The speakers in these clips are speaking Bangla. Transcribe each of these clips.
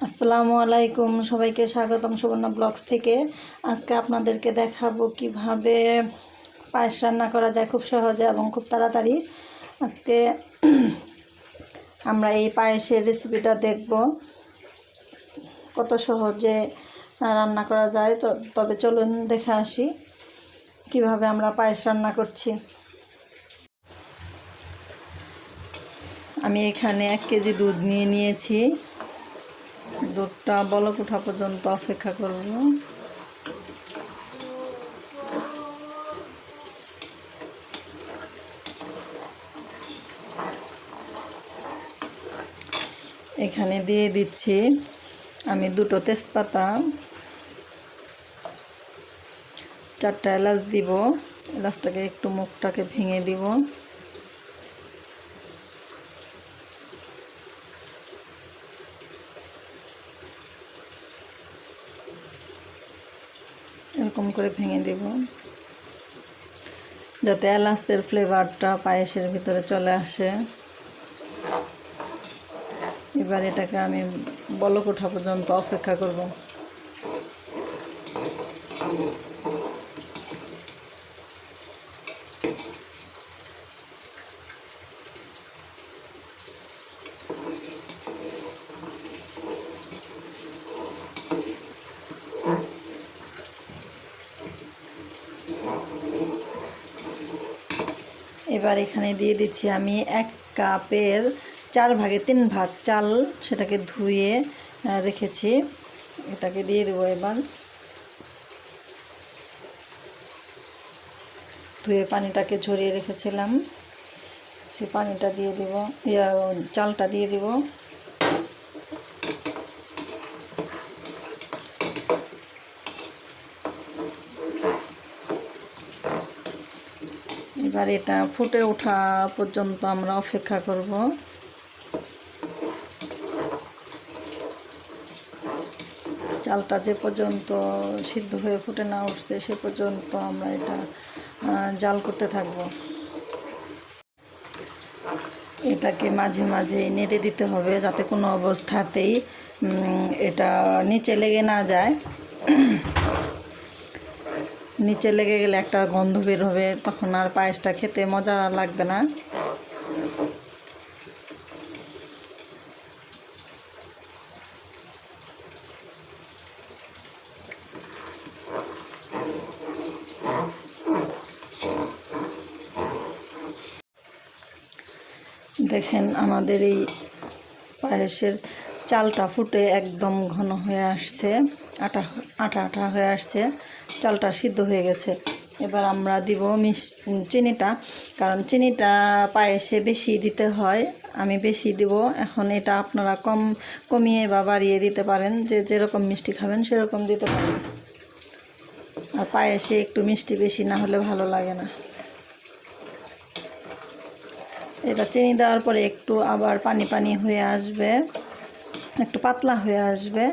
আসসালামু আলাইকুম, সবাইকে স্বাগতম সুবর্ণা ব্লগস থেকে। আজকে আপনাদেরকে দেখাবো কিভাবে পায়েস রান্না করা যায় খুব সহজে এবং খুব তাড়াতাড়ি। আজকে আমরা এই পায়েসের রেসিপিটা দেখব কত সহজে রান্না করা যায়। তবে চলুন দেখে আসি কিভাবে আমরা পায়েস রান্না করছি। আমি এখানে 1 কেজি দুধ নিয়েছি। দুধটা বলক ওঠা পর্যন্ত অপেক্ষা করব। এখানে দিয়ে দিচ্ছি আমি 2টো তেজপাতা, 4টা এলাচ দিব। এলাচটাকে একটু মুখটাকে ভেঙে দিব। এরকম করে ভেঙে দেব যাতে এলাচের ফ্লেভারটা পায়েসের ভিতরে চলে আসে। এবার এটাকে আমি বলক ওঠা পর্যন্ত অপেক্ষা করব। এবার এখানে দিয়ে দিচ্ছি আমি 1 কাপের 4 ভাগে 3 ভাগ চাল, সেটাকে ধুয়ে রেখেছি। এটাকে দিয়ে দেবো। এবার ধুয়ে পানিটাকে ঝরিয়ে রেখেছিলাম, সেই পানিটা দিয়ে দেব, চালটা দিয়ে দেব। এবার এটা ফুটে ওঠা পর্যন্ত আমরা অপেক্ষা করব। চালটা যে পর্যন্ত সিদ্ধ হয়ে ফুটে না উঠছে সে পর্যন্ত আমরা এটা জাল করতে থাকব। এটাকে মাঝে মাঝে নেড়ে দিতে হবে যাতে কোনো অবস্থাতেই এটা নিচে লেগে না যায়। নিচে লেগে গেলে একটা গন্ধ বের হবে, তখন আর পায়েসটা খেতে মজা লাগবে না। দেখেন আমাদের এই পায়েসের চালটা ফুটে একদম ঘন হয়ে আসছে, আটা আটা হয়ে আসছে, চালটা সিদ্ধ হয়ে গেছে। এবার আমরা দিব চিনিটা, কারণ চিনিটা পায়েসে বেশি দিতে হয়, আমি বেশি দিব। এখন এটা আপনারা কমিয়ে বা বাড়িয়ে দিতে পারেন, যে যেরকম মিষ্টি খাবেন সেরকম দিতে পারেন। আর পায়েসে একটু মিষ্টি বেশি না হলে ভালো লাগে না। এটা চিনি দেওয়ার পরে একটু আবার পানি পানি হয়ে আসবে, একটু পাতলা হয়ে আসবে।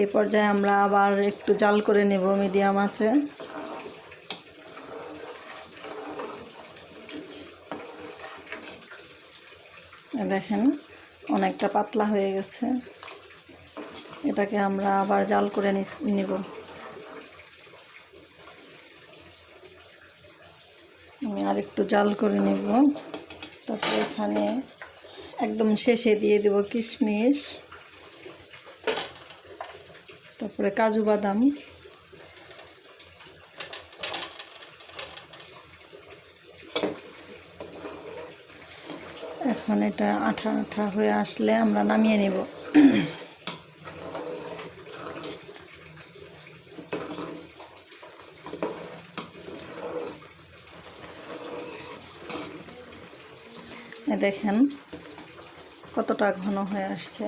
এই পর্যায়ে আমরা আবার একটু জাল করে নেব মিডিয়াম আঁচে। দেখেন অনেকটা পাতলা হয়ে গেছে। এটাকে আমরা আবার জাল করে নেব। আমি আর একটু জাল করে নেব। তারপরে এখানে একদম শেষে দিয়ে দেব কিশমিশ, তারপরে কাজু বাদাম। এখন এটা আঠা আঠা হয়ে আসলে আমরা নামিয়ে নেব। দেখেন কতটা ঘন হয়ে আসছে।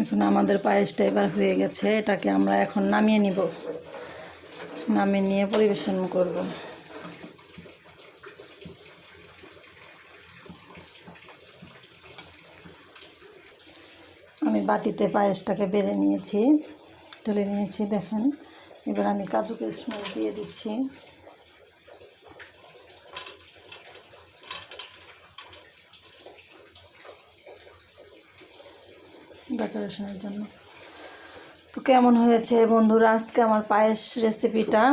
এখন আমাদের পায়েসটা এবার হয়ে গেছে। এটাকে আমরা এখন নামিয়ে নিব, নামিয়ে নিয়ে পরিবেশন করব। আমি বাটিতে পায়েসটাকে বেড়ে নিয়েছি, ঢেলে নিয়েছি। দেখেন এবার আমি কাজু কিশমিশ দিয়ে দিচ্ছি। ডেকোরেশনের জন্য। তো কেমন হয়েছে বন্ধুরা আজকে আমার পায়েস রেসিপিটা,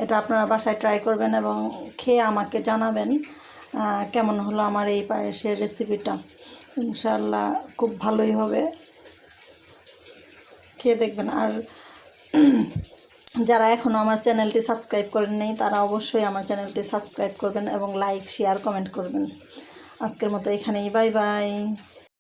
এটা আপনারা বাসায় ট্রাই করবেন এবং খেয়ে আমাকে জানাবেন কেমন হলো আমার এই পায়েসের রেসিপিটা। ইনশাআল্লাহ খুব ভালোই হবে, খেয়ে দেখবেন। আর যারা এখনও আমার চ্যানেলটি সাবস্ক্রাইব করেন নাই তারা অবশ্যই আমার চ্যানেলটি সাবস্ক্রাইব করবেন এবং লাইক শেয়ার কমেন্ট করবেন। আজকের মতো এখানেই, বাই বাই।